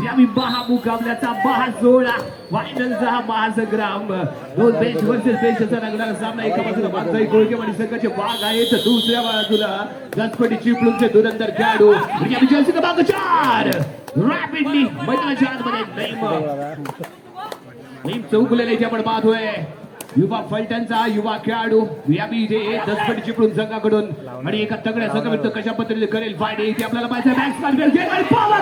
या महामुकाबल्याचा महासोहळा फायनलचा हा महासंग्राम दोन बेस्ट वर्सेस बेस्टचा रंगणारा सामना एका बाजूला बादशाही कोळकेवाडी संघाचे वाघ आहेत दुसऱ्या बाजूला गजपती चिपळूणचे धुरंधर खेळाडू या विजय क्रमांक 4 रॅपिडली मैदानाच्या आतमध्ये नईम चौगुलेला इथे आपण पाहतोय युवा फलटणचा युवा खेळाडू याबी इथे दसपटी चिपळूण संघाकडून आणि एका तगड्या संघाविरुद्ध कशा पद्धतीने करेल फायडे इथे आपल्याला माहिती आहे बॅट्समॅन पॉवर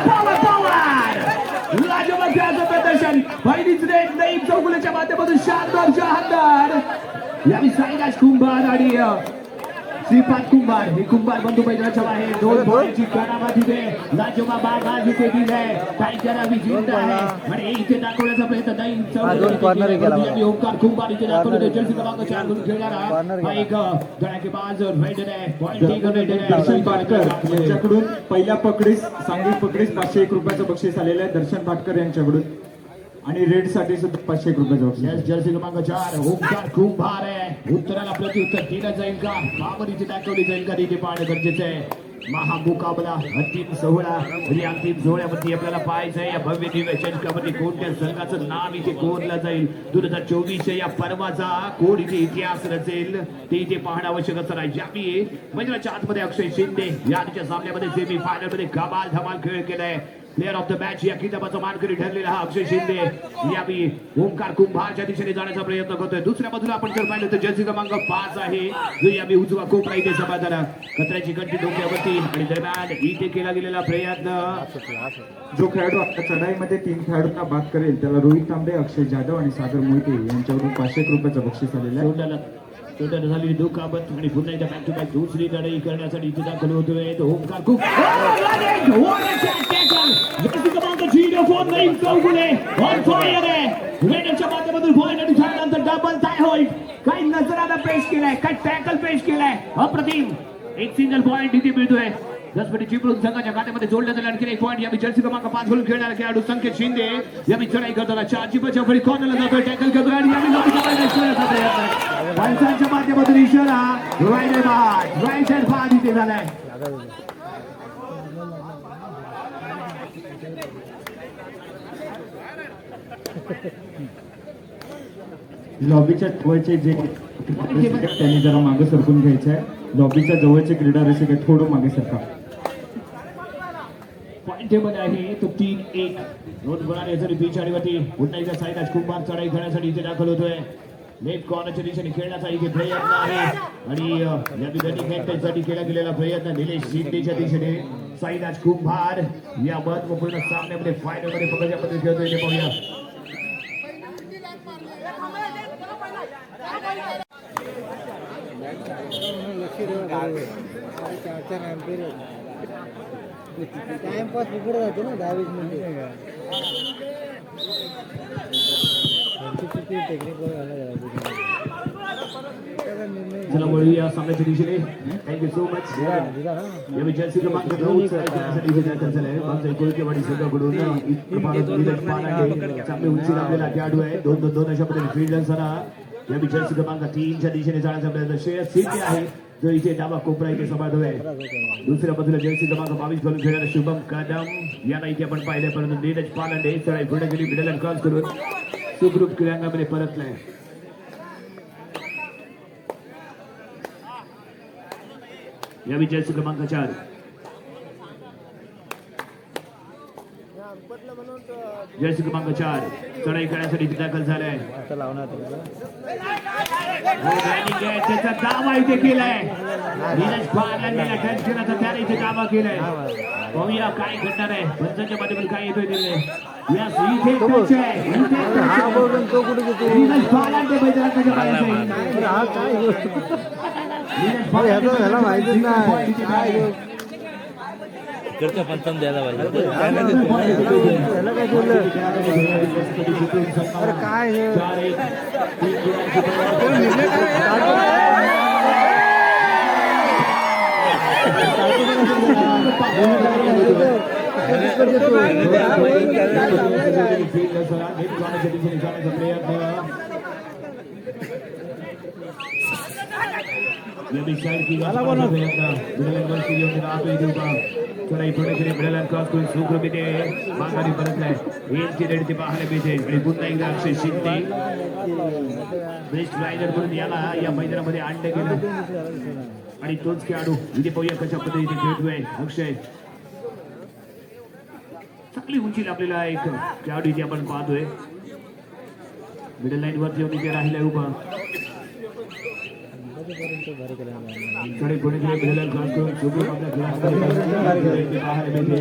लाजवाब प्रदर्शन पहिलीच रेड नईम चौगुलेच्या माध्यमातून शानदार याबी साईराज कुंभार आणि श्रीपाद कुंभार हे कुंभार बंधू मैदानाच्या बाहेर दोन बॉलची करामात इथे लाजवाब बाग आज इथे दिलाय काही करावी जिंकता आहे आणि इथे दाखवण्याचा प्रयत्न नाही चौगुले ओंकार कुंभार इथे दाखवले जर्सी क्रमांक 4 म्हणून खेळणारा हा एक धडाकेबाज रायडर आहे पॉइंट टेकर रायडर आहे दर्शन पाटकर यांच्याकडून पहिल्या पकडीस सांघिक पकडीस 501 रुपयाचं बक्षीस आलेलं आहे दर्शन पाटकर यांच्याकडून आणि रेड साठी सुद्धा 501 रुपयाचं बक्षीस जर्सी क्रमांक 4 ओंकार कुंभार आहे उत्तराला प्रत्युत्तर दिलं जाईल का बाबर इथे दाखवली जाईल का तिथे पाहणं गरजेचं आहे महामुकाबला अंतिम सोहळा आणि अंतिम सोहळ्यामध्ये आपल्याला पाहायचंय या भव्य दिव्य चषकामध्ये कोणत्या संघाचं नाव इथे कोरलं जाईल 2024 या पर्वाचा कोण इथे इतिहास रचेल ते इथे पाहणं आवश्यक असणार आहे यावी मैदानाच्या आतमध्ये अक्षय शिंदे याच्या सामन्यामध्ये सेमी फायनल मध्ये कमाल धमाल खेळ केलाय प्लेअर ऑफ द मॅच या किताबाचा मानकरी ठरलेला हा अक्षय शिंदे यावी ओंकार कुंभारच्या दिशेने जाण्याचा प्रयत्न करतोय दुसऱ्या बाजूला आपण जर पाहिलं तर जर्सी क्रमांक 5 आहे जो यावी उजवा कोपरा इथे समाधान कचऱ्याची गंटी डोक्यावरती आणि दरम्यान इथे केला गेलेला प्रयत्न जो खेळाडू आता चढाईमध्ये 3 खेळाडूंना बाद करेल त्याला रोहित तांबे अक्षय जाधव आणि सागर मोहिते यांच्याकडून 501 रुपयाचं बक्षीस आलेलं आहे तोंडाला झालेली दुखापत आणि पुन्हा एकदा बॅक टू बॅक दुसरी लढाई करण्यासाठी इथे दाखल होतोय तो ओंकार डबल टाय होल्ड काही नजराला पेश केलाय काही टॅकल पेश केलाय अप्रतिम एक सिंगल पॉइंट इथे मिळतोय दसपटी चिपळूण संघाच्या खात्यामध्ये जोडण्यात आले आणखी एक पॉइंट यावी जर्सी क्रमांक 5 घालून खेळणारा खेळाडू संकेत शिंदे यावी चढाई करताना 4ची बचाव फळी कॉर्नरला जातोय टॅकल करतोय आणि यावी पंचांच्या माध्यमातून इशारा राईट साइड बाद इथे झालाय लॉबीच्या जवळचे जे त्यांनी जरा मागे सरकून घ्यायचं आहे लॉबीच्या जवळचे क्रीडा रसिक आहे थोडं मागे सरका पॉइंट टेबल आहे तो 3-1 दोन गुणाने जरी पिछाडीवरती पुन्हा एकदा साईराज कुंभार चढाई करण्यासाठी इथे दाखल होतोय लेफ्ट कॉर्नरच्या दिशेने खेळण्याचा इथे प्रयत्न आहे आणि या ठिकाणी केला गेलेला प्रयत्न निलेश शिंदेच्या दिशेने साईराज कुंभार या महत्वपूर्ण सामन्यामध्ये फायनलमध्ये पकडच्या पद्धतीने खेळतोय ते पाहूया टाइमपास बिघडत जाते ना 10-20 मिनिटे टेक्निक चला वळूया सामन्याच्या दिशेने थँक्यू सो मच या जर्सी क्रमांक 9 साठी दाखल झालाय बादशाही कोळकेवाडी संघाकडून चांगले उंची लाभलेला खेळाडू आहे 2-2 अशा पद्धतीने फील्डर सरा या जर्सी क्रमांक 3 च्या दिशेने जाण्याचा प्रयत्न श्रेयस सिंग आहे जो इथे डावा कोपरा इथे सांभाळतोय दुसऱ्या बाजूला जर्सी क्रमांक 22 घालून खेळणारा शुभम कदम याला इथे आपण पाहिले परंतु नीरज पालंडे चढाई पुढे गेली मिडल अँड क्रॉस करून सुखरूप क्रीडांगणामध्ये परतलाय या जर्सी क्रमांक 4 जर्सी क्रमांक 4 चढाई करण्यासाठी दाखल झालाय त्याचा दावा इथे केलाय नीरज पालंडेला टच केला तर त्याने इथे दावा केलाय पाहूया काय घडणार आहे पंचांच्या माध्यमातून काय येतोय दिले या इथे टच आहे नीरज पालंडे मैदानाच्या बाहेर माहितीच नाही इकडच्या पंचांना द्यायला पाहिजे काय यावी साइड की प्रयत्न येऊन राहतोय देवबा चढाई पुढे केली मिळाला क्रॉस करून सुखरूपीने माघारी परतलाय यांची रेड ते पाहायला मिळते आणि पुन्हा एकदा अक्षय शिंदे बेस्ट रायडर म्हणून याला या मैदानामध्ये आणलं गेलं आणि तोच खेळाडू इथे पाहूया कशा पद्धतीने खेळतोय अक्षय चांगली उंची आपल्याला एक खेळाडू इथे आपण पाहतोय मिडल लाईन वरती येऊन इथे राहिलाय उभा कडे कोणी मिडल लाईन क्रॉस करून सुखरूप आपल्या खेळामध्ये पाहायला मिळते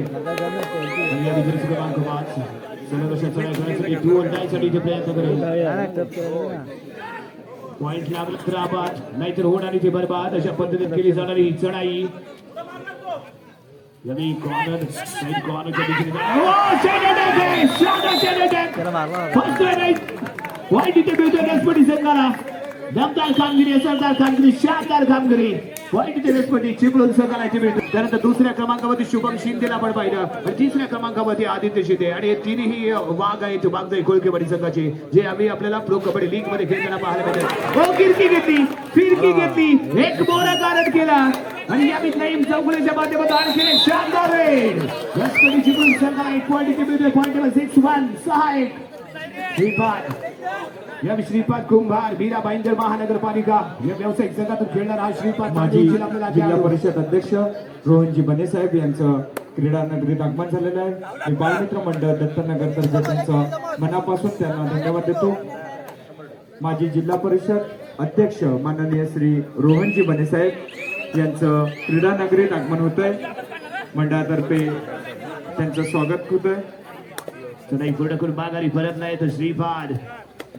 आणि या विजयी क्रमांक 5 सलग अशा चढाई करण्यासाठी 2 और डायसाठी इथे प्रयत्न करेल पॉइंट लागला तर आबाद नाहीतर होणार इथे बरबाद अशा पद्धतीने केली जाणारी ही चढाई यावी कॉर्नर साइड कॉर्नरच्या दिशेने फर्स्ट राईट वाईट इथे मिळतोय रेस्पॉटी संघाला दमदार कामगिरी असरदार कामगिरी शानदार कामगिरी वाईट इथे रेस्पॉटी चिपळूण संघाला इथे मिळतो त्यानंतर दुसऱ्या क्रमांकावरती शुभम शिंदेला पण पाहिलं आणि तिसऱ्या क्रमांकावरती आदित्य शिंदे आणि हे तिन्ही वाघ आहेत वाघजाई कोळकेवाडी संघाचे जे आम्ही आपल्याला प्रो कबड्डी लीग मध्ये खेळताना पाहायला मिळतात फिरकी घेतली एक मोरा कारत केला आणि यावी नाईम चौगुलेच्या माध्यमातून आणखी शानदार रेड रेस्पॉटी चिपळूण संघाला 1 पॉईंट इथे मिळतोय पॉईंट टेबल 6-1 6-1 श्रीपाद या श्रीपाद कुंभार मीरा भाईंदर महानगरपालिका या व्यावसायिक संघातून खेळणारा हा श्रीपाद माजी जिल्हा परिषद अध्यक्ष रोहनजी बने साहेब यांचं क्रीडा नगरीत आगमन झालेलं आहे मी बालमित्र मंडळ दत्तनगर तर्फे त्यांचं मनापासून त्यांना धन्यवाद देतो माजी जिल्हा परिषद अध्यक्ष माननीय श्री रोहनजी बने साहेब यांचं क्रीडा नगरीत आगमन होत आहे मंडळातर्फे त्यांचं स्वागत होत आहे चढाई पुढे करून माघारी परत नाही तर श्रीपाद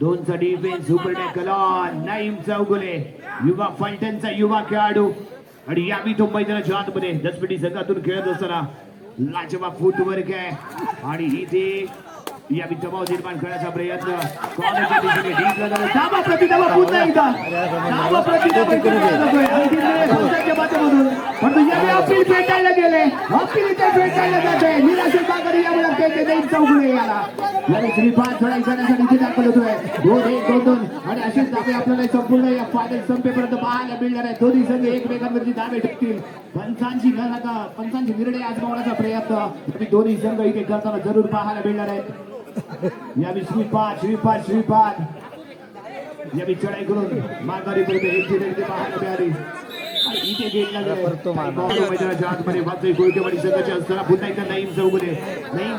2चा defence super tackle on Naeem Chougule युवा फलटणचा युवा खेळाडू आणि यावी तो मैदानाच्या आतमध्ये दसपटी संघातून खेळत असताना लाजवाब फुटवर्क आहे आणि इथे यावी दबाव निर्माण करण्याचा प्रयत्न कॉर्नरच्या दिशेने डीपला जातो धावा प्रतिधावा पुन्हा एकदा धावा प्रतिधावा केला जातोय आणि तिथे फलटणच्या माध्यमातून परंतु यावी अपील भेटायला गेले अपील इथे भेटायला जाते निराशेत माघारी यावं लागते नाईम चौगुले याला यावी श्रीपाद चढाई करण्यासाठी इथे दाखल होतोय 2-1 आणि असेच धावे आपल्याला संपूर्ण या फायनल संपेपर्यंत पाहायला मिळणार आहे दोन्ही संघ एकमेकांवरती धावे ठेवतील पंचांची निर्णय आजमावण्याचा प्रयत्न दोन्ही संघ इथे करताना जरूर पाहायला मिळणार आहेत यावी श्रीपाद यावी चढाई करून माघारी करते एकची रेड पाहायला मिळाली इथे घेतला मैदानाच्या आतमध्ये वाजतोय कोळकेवाडी संघाच्या असताना पुन्हा एकदा नाईम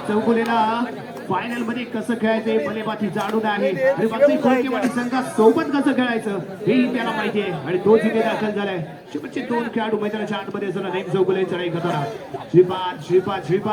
चौगुलेला फायनल मध्ये कसं खेळायचंय भलेबाची जाणून आहे आणि वाजतोय कोळकेवाडी संघासोबत कसं खेळायचं हेही त्याला माहिती आहे आणि तोच इथे दाखल झालाय शेवटचे 2 खेळाडू मैदानाच्या आतमध्ये असताना नाईम चौगुले चढाई करताना श्रीपाद जंप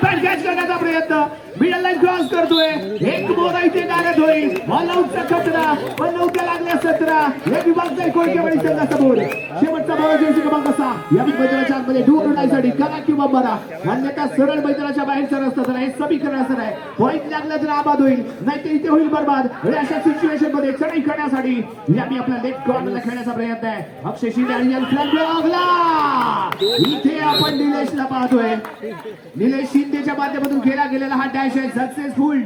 पॅड कॅच करण्याचा प्रयत्न मिडल लाईन क्रॉस करतोय एक मोरा इथे गाडत होईल ऑल आउटचा खतरा पण नव्हत्या लागल्या 17 या विभागाचा कोळकेवाडी संघासमोर शेवटचा बॉल जर्सी क्रमांक 6 या मैदानाच्या आतमध्ये दूर उडायसाठी करा किंवा बरा अन्यथा सरळ मैदानाच्या बाहेरचा रस्ता तर हे समीकरण असणार आहे पॉईंट लागला तर आबाद होईल नाहीतर इथे होईल बरबाद आणि अशा सिच्युएशन मध्ये चढाई करण्यासाठी यावी आपल्या लेफ्ट कॉर्नरला खेळण्याचा प्रयत्न आहे अक्षय शिंदे आणि इथे आपण निलेशला पाहतोय निलेश शिंदेच्या माध्यमातून खेळला गेलेला हा डॅश आहे सक्सेसफुल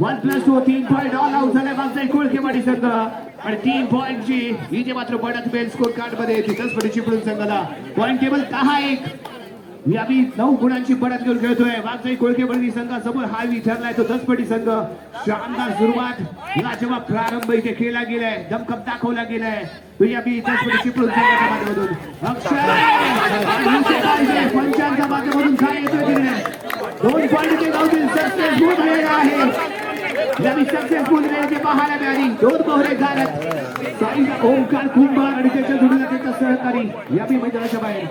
1+2 3 पॉईंट ऑल आउट झाले वाजताय कोळकेवाडी संघ आणि 3 पॉईंटची इथे मात्र बडत बेल स्कोर कार्ड मध्ये तिथंच चिपळूण संघाला पॉईंट टेबल 10-1 यावी 9 गुणांची बढत घेऊन खेळतोय वाघजाई कोळकेवाडी संघासमोर हा ठरलाय तो दसपटी संघ शानदार सुरुवात लाजवाब प्रारंभ इथे केला गेलाय दमखम दाखवला गेलाय तो यावी दसपटी चिपळूण संघाच्या माध्यमातून अक्षय पंचांच्या माध्यमातून काय येतोय तिकडे 2 पॉईंट इथे गावतील सक्सेसफुल वेळ आहे यावी सक्सेसफुल वेळ पाहायला मिळाली 2 मोहरे गारत ओमकार कुंभार आणि त्याच्या जोडीला त्याचा सहकारी यावी मैदानाच्या बाहेर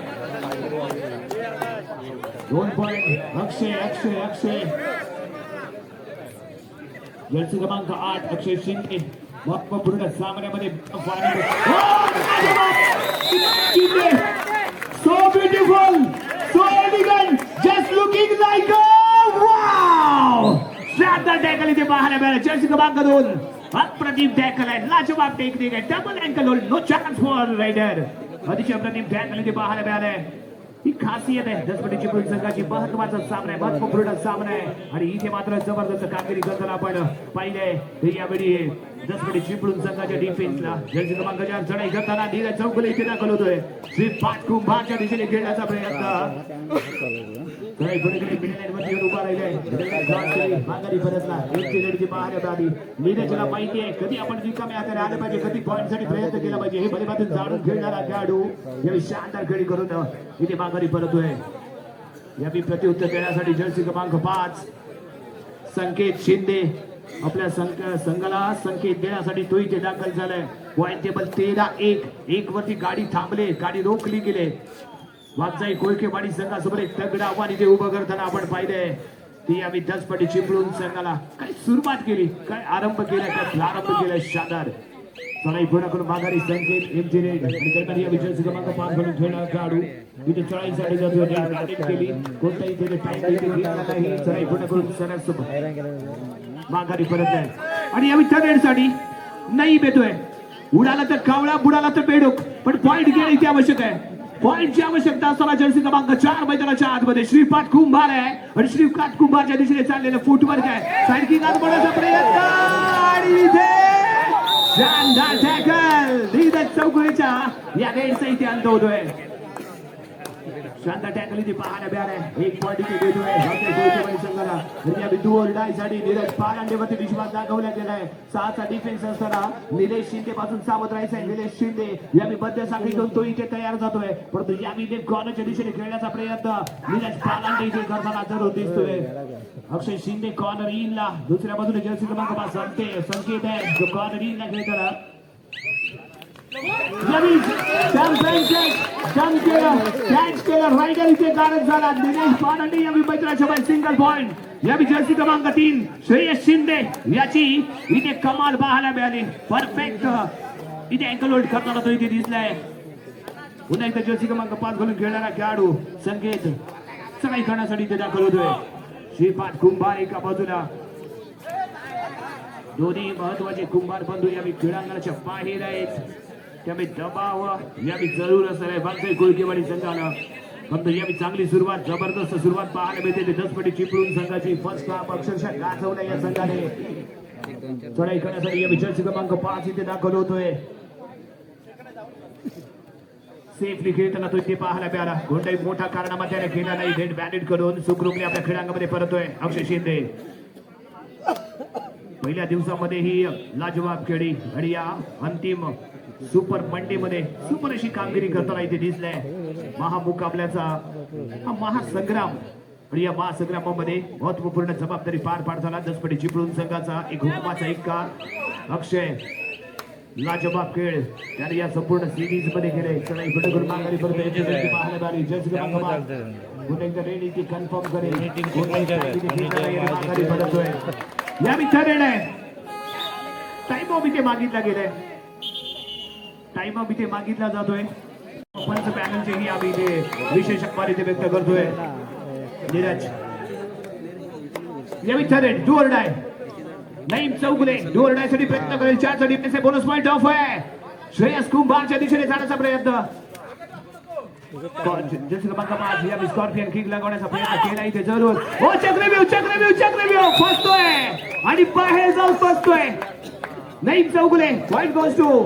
2 पॉईंट अक्षय जर्सी क्रमांक 8 अक्षय शिंदे पूर्ण सामन्यामध्ये so beautiful so elegant just looking like wow शानदार टॅकल इथे पाहायला मिळाला जर्सी क्रमांक 2 अप्रतिम टॅकल आहे लाजवाब टेक्निक आहे double ankle hold no chance for raider अतिशय अप्रतिम टॅकल इथे पाहायला मिळालाय ही खासियत आहे जसपटी चिपळूण संघाची. महत्वाचा सामना आहे, महत्वपूर्ण सामना आहे आणि इथे मात्र जबरदस्त कामगिरी करताना आपण पाहिलंय यावेळी जसपटी चिपळूण संघाच्या डिफेन्सला जर्सी क्रमांक 4 चढाई करताना नीरज चौगुले इथे दाखल होतोय. श्रीपाद कुंभारच्या दिशेने खेळण्याचा प्रयत्न उभा राहिलाय. माघारी परतला नीरजला माहिती आहे कधी आपण रिकाम्या हाताने आले पाहिजे, कधी पॉईंट साठी प्रयत्न केला पाहिजे. हे भलेबातून जाणून खेळणारा खेळाडू यावेळी शानदार खेळी करून इथे माघारी परतोय. यावेळी प्रत्युत्तर देण्यासाठी जर्सी क्रमांक 5 संकेत शिंदे आपल्या संघाला संकेत देण्यासाठी तो इथे दाखल झालाय. पॉईंट टेबल 13-1 वरती गाडी थांबले, गाडी रोखली गेले. वागजाई कोळकेवाडी संघासमोर एक तगडा आव्हान इथे उभं करताना आपण पाहिलंय. ती आम्ही दसपटी चिपळूण संघाला काय सुरुवात केली, काय आरंभ केला, काय प्रारंभ केला शानदार. चढाई पूर्ण करून माघारी संकेत इंजिनियर आणि दरम्यान या विजय क्रमांक 5 म्हणून खेळणारा खेळाडू इथे चढाईसाठी जातो. केली कोणताही तिथे टाइम घेतला नाही. चढाई पूर्ण करून सरस माघारी परत आहे आणि या विठ्ठलसाठी नाही बेतोय. उडाला तर कावळा, बुडाला तर बेडूक, पण पॉईंट घेणे इथे आवश्यक आहे. पॉईंटची आवश्यकता असताना जर्सी क्रमांक 4 मैदानाच्या आतमध्ये श्रीपाद कुंभार आहे आणि श्रीपाद कुंभारच्या दिशेने चाललेलं फुटवर्क आहे. साईड किक आजमावण्याचा प्रयत्न आणि इथे शानदार टॅकल नीरज चौगुलेच्या या रेडचा इथे अंत होतोय. शानदार टॅकल इथे पाहायला मिळालाय. एक पॉईंट इथे देतोय संघाला. या बिंदू ओरडायसाठी नीरज पालांडेवरती विश्वास दाखवला गेलाय. 6चा डिफेन्स असताना निलेश शिंदे पासून सावध राहायचंय. निलेश शिंदे यावी बद्ध साखळी घेऊन तो इथे तयार जातोय, परंतु यावी कॉर्नरच्या दिशेने खेळण्याचा प्रयत्न नीरज पालांडे इथे करताना जरूर दिसतोय. अक्षय शिंदे कॉर्नर इनला, दुसऱ्या बाजूने जर्सी क्रमांक 5 संकेत आहे जो कॉर्नर इनला खेळताना रायडर इथे गारद झाला. दिनेश पानंडे या मैत्राच्या बाहेर सिंगल पॉइंट. या जर्सी क्रमांक 3 श्रेयस शिंदे याची इथे कमाल पाहायला मिळाली. परफेक्ट इथे अँकल होल्ड करताना तो इथे दिसलाय. पुन्हा एकदा जर्सी क्रमांक 5 घालून खेळणारा खेळाडू संकेत चढाई करण्यासाठी इथे दाखल होतोय. श्रीपाद कुंभार एका बाजूला, दोन्ही महत्वाचे कुंभार बंधू यावी क्रीडांगणाच्या बाहेर आहेत. त्यामुळे दबाव यावी जरूर असणार आहे वागजाई कोळकेवाडी संघाला. परंतु यावी चांगली सुरुवात, जबरदस्त सुरुवात पाहायला मिळते. दसपटी चिपळूण संघाची फर्स्ट हाफ अक्षरशः गाजवल्या या संघाने. चढाई करण्यासाठी यावी जर्सी क्रमांक 5 इथे दाखल होतोय. सेफली खेळताना तो इथे पाहायला मिळाला. कोणताही मोठा कारणामा त्याने केला नाही. डेड बॅन्डेड करून सुखरूपने आपल्या क्रीडांगणामध्ये परतोय अक्षय शिंदे. पहिल्या दिवसामध्ये ही लाजवाब खेळी आणि या अंतिम सुपर मंडे मध्ये सुपर अशी कामगिरी करताना इथे दिसलाय. महामुकाबल्याचा हा महासंग्राम आणि या महासंग्रामामध्ये महत्वपूर्ण जबाबदारी पार पाडताना दसपटी चिपळूण संघाचा एक हुकमाचा इक्का अक्षय लाजवाब खेळ त्याने या संपूर्ण सिरीज मध्ये केले. चढाई करून माघारी परत पाहायला मिळाली. जर्सी क्रमांक 5 पुन्हा एकदा रेड इथे कन्फर्म करेल. माघारी परतोय. या मिथ्या रेड आहे. टाइम ऑफ इथे मागितला गेलाय. टाइम ऑफ इथे मागितला जातोय. पंच पॅनलचे ही आम्ही इथे विशेष अखबार इथे व्यक्त करतोय. नीरज या मिथ्या raid do or die. Naeem Chougule do or die साठी प्रयत्न करेल. 4 चा डिफेन्स आहे. बोनस पॉइंट ऑफ आहे. श्रेयस कुंभारच्या दिशेने जाण्याचा प्रयत्न. जर्सी क्रमांक 5 या स्कॉर्पियन किक लगवण्याचा प्रयत्न केला इथे जरूर. ओ चक्रव्यूह फसतोय आणि बाहेर जाऊन फसतोय. Naeem Chougule point goes to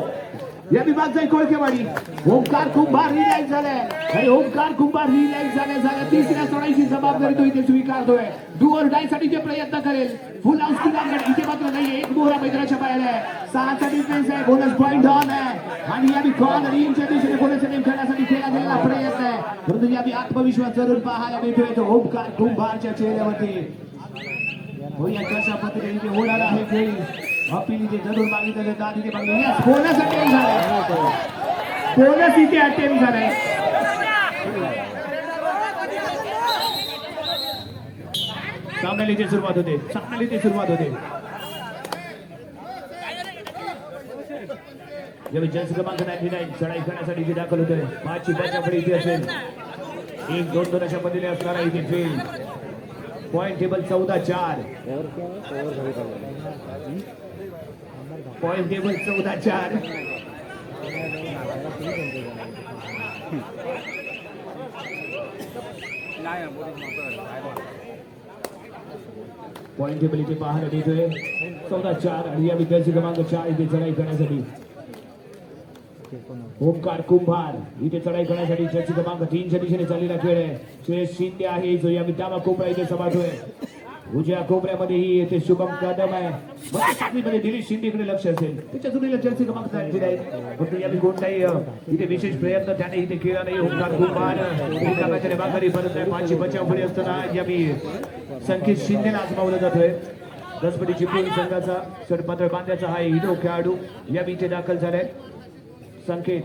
या विभाग जाई कोळकेवाडी. ओमकार कुंभार रिलॅक्स झालाय आणि ओमकार कुंभार रिलॅक्स झाल्या तिसऱ्या सोडायची जबाबदारी तो इथे स्वीकारतोय. डू ऑर डाय साठी ते प्रयत्न करेल. फुल हाऊस क्रीडांगण इथे मात्र नाही. एक मोहरा मैदानाच्या बाहेर आहे. 6चा डिफेन्स आहे. बोनस पॉइंट ऑन आहे आणि या कॉर्नर इनच्या दिशेने बोनस टीम खेळण्यासाठी केला गेलेला प्रयत्न आहे. परंतु या आत्मविश्वास जरूर पाहायला मिळतोय तो ओमकार कुंभारच्या चेहऱ्यावरती. हो या कशा पद्धतीने ओढाला आहे खेळ. अपील इथे जरूर मागितलं दाद इथे मागणी. बोनस अटेम्प्ट झालाय. बोनस इथे अटेम्प्ट झालाय. सामन्याला इथे सुरुवात होते. जर्सी क्रमांक 99 चढाई करण्यासाठी इथे दाखल होतोय. 5ची बचापडी इथे असेल. 1-2 अशा पद्धतीने असणारा इथे fail. Point table 14-4. Point table 14-4. Point table इथे पाहायला मिळतोय 14-4 आणि या विद्यार्थी क्रमांक 4 इथे चढाई करण्यासाठी ओमकार कुंभार इथे चढाई करण्यासाठी जर्सी क्रमांक 3च्या दिशेने चाललेला खेळ आहे. श्रेयस शिंदे आहे जो या विद्यामा कोपरा इथे समातोय. उजव्या कोपऱ्यामध्ये ही येथे शुभम कदम आहे. मध्ये दिलीप शिंदेकडे लक्ष असेल त्याच्या जुनीला जर्सी क्रमांक 4 आहे. फक्त यावेळी कोणताही इथे विशेष प्रयत्न त्याने इथे केला नाही. ओमकार कुंभार एकाच्या माघारी परत आहे. 5 बचाव पुढे असताना यावेळी संकेत शिंदेला आजमावलं जातोय. दसपटी चिपळूण संघाचा षटपत्र बांधण्याचा हा हिरो खेळाडू यावेळी इथे दाखल झालाय. संकेत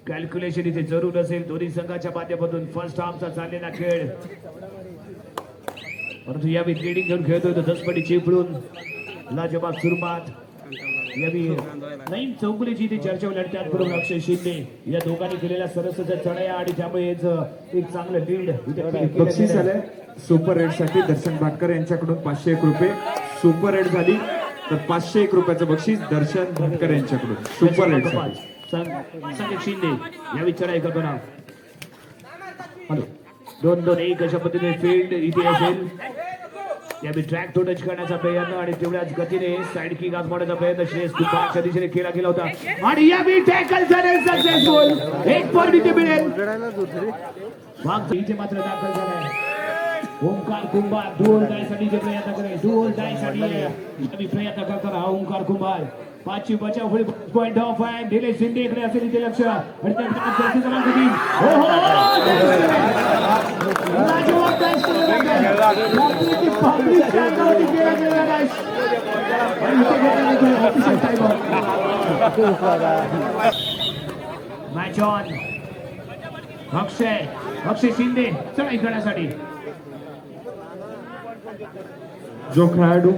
कॅल्क्युलेशन इथे जरूर असेल. दोन्ही संघाच्या माध्यमातून फर्स्ट हाफचा चाललेला खेळ परंतु यावेळी ट्रेडिंग घेऊन खेळतोय तो दसपटी चिपळूण लाजवाब सुरुवात. यावेळी नईम चौगुलेची इथे चर्चा लढत्यात करून अक्षय शिंदे या दोघांनी केलेल्या सरसच्या चढाया आणि त्यामुळे एक चांगलं लीड इथे बक्षीस आलंय सुपर रेड साठी दर्शन भाटकर यांच्याकडून 501 रुपये. सुपर रेड झाली तर 501 रुपयाचं बक्षीस दर्शन भाटकर यांच्याकडून सुपर रेड साठी. संकेत शिंदे यावेळी चढाई करताना हॅलो 2-2-1 अशा पद्धतीने फील्ड इथे असेल. यावेळी ट्रॅक टू टच करण्याचा प्रयत्न आणि तेवढ्याच गतीने साइड किक आजमावण्याचा प्रयत्न श्रेयस कुंभारच्या दिशेने केला गेला होता आणि यावेळी टॅकल झाले सक्सेसफुल. 1 पॉइंट इथे मिळेल. मागचा इथे मात्र दाखल झालाय ओमकार कुंभार. डुअल डायसाठी जे प्रयत्न करेल डुअल डायसाठी प्रयत्न करताना हा ओमकार कुंभार. 5 बचाव पुढे पॉइंट ऑफ आहे. दिलेश शिंदे इकडे असेल इथे लक्ष आणि मॅच ऑन. अक्षय शिंदे चढाई करण्यासाठी जो खेळाडू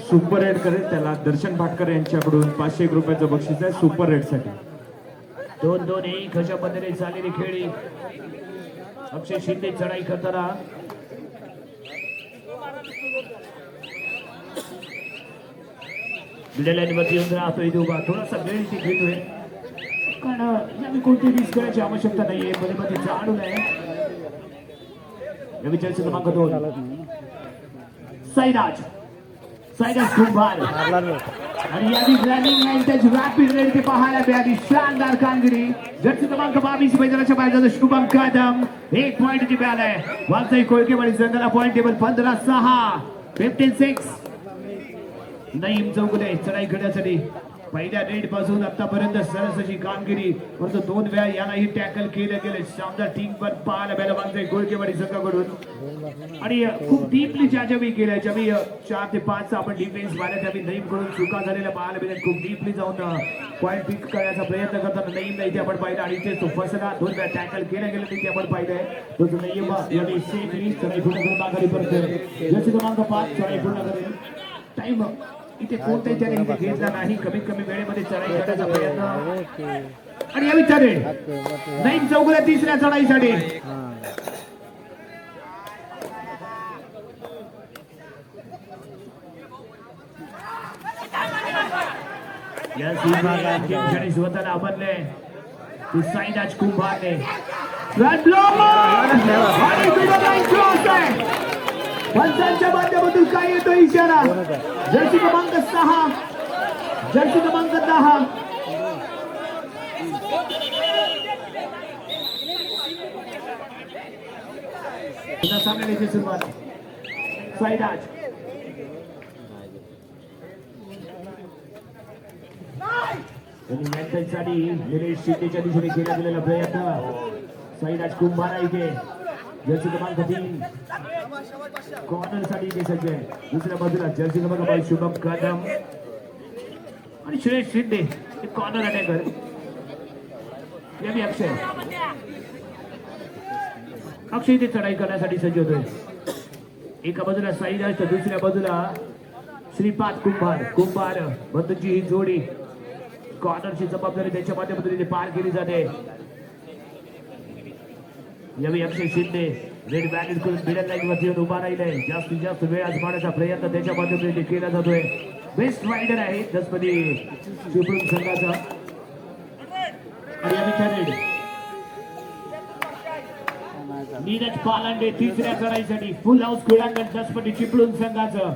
सुपर रेड करेल त्याला दर्शन भाटकर यांच्याकडून 501 रुपयाचं बक्षीस आहे सुपर रेड साठी. 2-2-1 अशा पद्धतीने चाललेली खेळी. अक्षय शिंदे चढाई करताना लाईनवरती येऊन राहतो इथे उभा. थोडासा वेळ इथे घेतोय कारण यावेळी कोणती रिस्क करायची आवश्यकता नाहीये. मध्ये मध्ये जाणून आहे या विचारचे क्रमांक 2 साईराज कुंभार आणि यादी रनिंग लाईन त्याची रॅपिड रेड ते पाहायला मिळाली. शानदार कामगिरी. जर्सी क्रमांक 22 मैदानाच्या बाहेर शुभम कदम 1 पॉइंट ची बॅल आहे. वागजाई कोळकेवाडी संघाला पॉइंट टेबल 15-6 15-6. नईम चौगुले चढाई करण्यासाठी पहिल्या रेड पासून आतापर्यंत सरस अशी कामगिरी परंतु 2 वेळा यालाही टॅकल केलं गेलं. शानदार टीम पण पाहायला मिळालं वागजाई कोळकेवाडी संघाकडून आणि खूप डीपली ज्यावेळी केलं ज्यावेळी 4 ते 5 आपण डिफेन्स मारला त्यावेळी नईम कडून चुका झालेल्या पाहायला मिळेल. खूप डीपली जाऊन पॉइंट पिक करण्याचा प्रयत्न करताना नईमला इथे आपण पाहिलं आणि इथे तो फसला. 2 वेळा टॅकल केलं गेलं तिथे आपण पाहिलंय. तो नईम यावेळी सेफली चढाई पूर्ण करून माघारी परतोय. जर्सी क्रमांक 5 चढाई पूर्ण करेल. टाइम इथे कोणताही त्याने इथे घेतला नाही. कमीत कमी वेळेमध्ये चढाई करण्याचा प्रयत्न आणि यावेळी ठरेल नईम चौगुले 3ऱ्या चढाईसाठी. या सीमाला स्वतःला आवडले ती साईराज कुंभारने पंचांच्या माध्यमातून काय येतो इशारा. जर्सी क्रमांक 6 जर्सी क्रमांक 10 सामन्याची सुरुवात. साईराज निलेश शिंदेच्या दिशेने केला गेलेला प्रयत्न. साईराज कुंभार इथे जर्सी क्रमांक 3 कॉर्नर साठी इथे सज्ज आहे. दुसऱ्या बाजूला जर्सी क्रमांक 22 शुभम कदम आणि श्रेयस शिंदे कॉर्नर अटॅकर. अक्षय इथे चढाई करण्यासाठी सज्ज होतोय. एका बाजूला साईराज तर दुसऱ्या बाजूला श्रीपाद कुंभार बंधूंची ही जोडी. कॉर्नरची जबाबदारी त्यांच्या माध्यमातून इथे पार केली जाते. यावेळी अक्षय शिंदे रेड बॅलेट करून मिडल लाईन वरती येऊन उभा राहिलाय. जास्तीत जास्त वेळ आजमावण्याचा प्रयत्न त्याच्या माध्यमातून केला जातोय. बेस्ट रायडर आहे दसपती चिपळूण संघाचा आणि यावेळी रेड नीरज पालांडे तिसऱ्या चढाईसाठी फुल हाऊस क्रीडांगण दसपटी चिपळूण संघाचं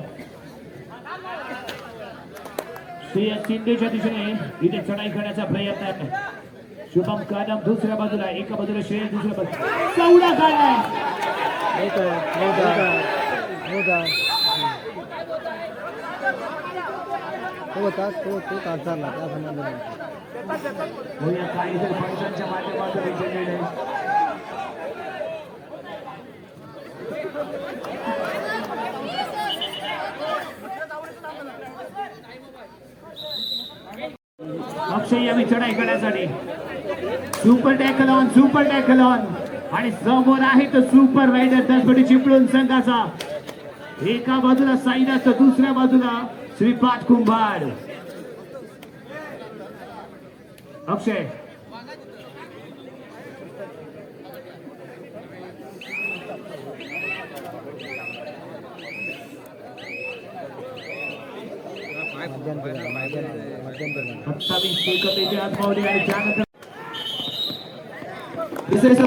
शिंदेच्या दिशेने इथे चढाई करण्याचा प्रयत्न आहे. शुभम कदम दुसऱ्या बाजूला, एका बाजूला श्रेय, दुसऱ्या बाजूला चौडा काढलाय. तो काढताना त्या संबंधाने होऊया काही जर पंचांच्या माध्यमातून विजय अक्षय यावी चढाई करण्यासाठी सुपर टॅकल ऑन आणि समोर आहे तर सुपर रायडर दसपटी चिपळूण संघाचा. एका बाजूला साईनाथ तर दुसऱ्या बाजूला श्रीपाद कुंभार. अक्षय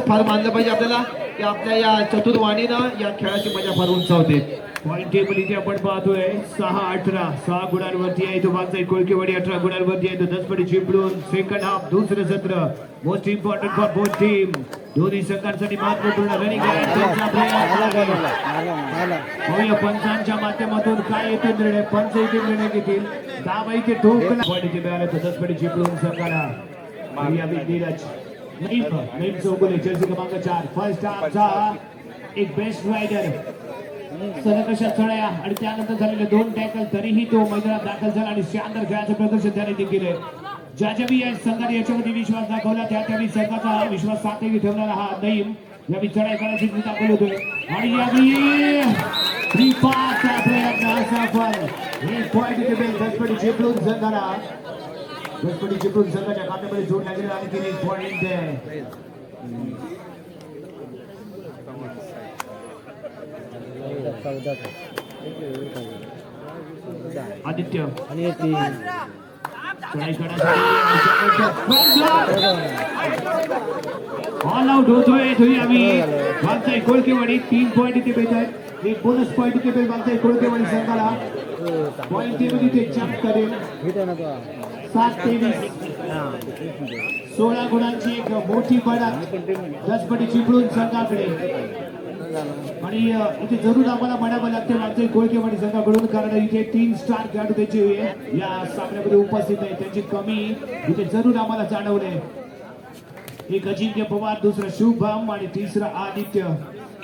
फार मानलं पाहिजे आपल्याला की आपल्या या चतुर्वाणीनं या खेळाची मजा फार उंचावते. पॉइंट टेबल इथे आपण पाहतोय 6-18 6 गुणांवरती आहे तो बागचाई कोळकेवाडी, 18 गुणांवरती आहे तो दसपटी चिपळूण. सेकंड हाफ दुसरं सत्र most important for both team. दोन्ही संघांसाठी महत्वपूर्ण रनिंग पंचांच्या माध्यमातून काय येते निर्णय, पंच इथे निर्णय घेतील. दाबा इथे ठोकला पॉइंट इथे मिळाला तो दसपटी चिपळूण संघाला. नीरज नईम चौगुले जर्सी क्रमांक 4 फर्स्ट हाफचा एक बेस्ट रायडर सलग अशा चढाया आणि त्यानंतर झालेले 2 टॅकल तरीही तो मैदानात दाखल झाला आणि शानदार खेळाचं प्रदर्शन त्याने देखील ज्याच्याबी या संघाने याच्यामध्ये विश्वास दाखवला त्यावेळी संघाचा विश्वास सातही ठेवणारा हा नईम यावेळी चढाई करण्याची दाखल होतोय आणि यावेळी श्रीपादचा प्रयत्न सफल. एक पॉइंट इथे मिळेल दसपटी चिपळूण संघाला. दसपटी चिपळूण संघाच्या खात्यामध्ये जोडला गेला आणि एक पॉइंट आहे. आदित्य आणि ती चढाई करण्यासाठी ऑल आउट होतोय आम्ही बागचाई कोळकेवाडी. 3 पॉइंट इथे मिळत आहेत. एक बोनस पॉइंट इथे मिळेल बागचाई कोळकेवाडी संघाला. पॉइंट टेबल इथे जंप करेल. 7-23 16 गुणांची एक मोठी बढत दसपटी चिपळूण संघाकडे. आणि इथे जरूर आम्हाला म्हणावं लागतं बागचाई कोळकेवाडी संघाकडून, कारण इथे 3 स्टार खेळाडू त्याचे या सामन्यामध्ये उपस्थित आहे. त्यांची कमी इथे जरूर आम्हाला जाणवले. एक अजिंक्य पवार, दुसरा शुभम आणि तिसरा आदित्य.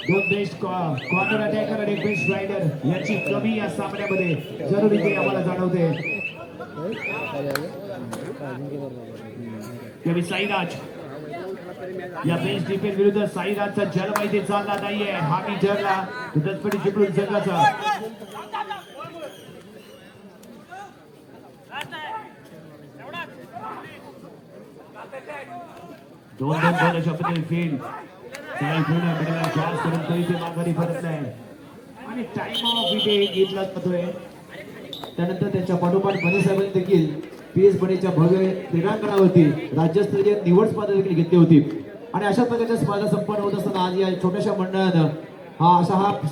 2 बेस्ट कॉर्नर अटॅकर आणि एक बेस्ट रायडर याची कमी या सामन्यामध्ये जरूर इथे आम्हाला जाणवते. साईराज या बेस्ट डिफेन्स विरुद्ध साईराजचा जन्म इथे चालला नाहीये. हा मी ठरला दसपटी चिपळूण संघाचा. दोन अशा पद्धतीने फील्ड इथे माघारी परत नाही आणि टाइम ऑफ इथे घेतला जातोय. त्यानंतर त्यांच्या पाठोपाठ बनेसाहेबांनी देखील PS बनेच्या भव्य क्रीडांगणावरती राज्यस्तरीय निवड स्पर्धा देखील घेतली होती. आणि अशा प्रकारच्या स्पर्धा संपन्न होत असताना आज या छोट्याशा मंडळानं हा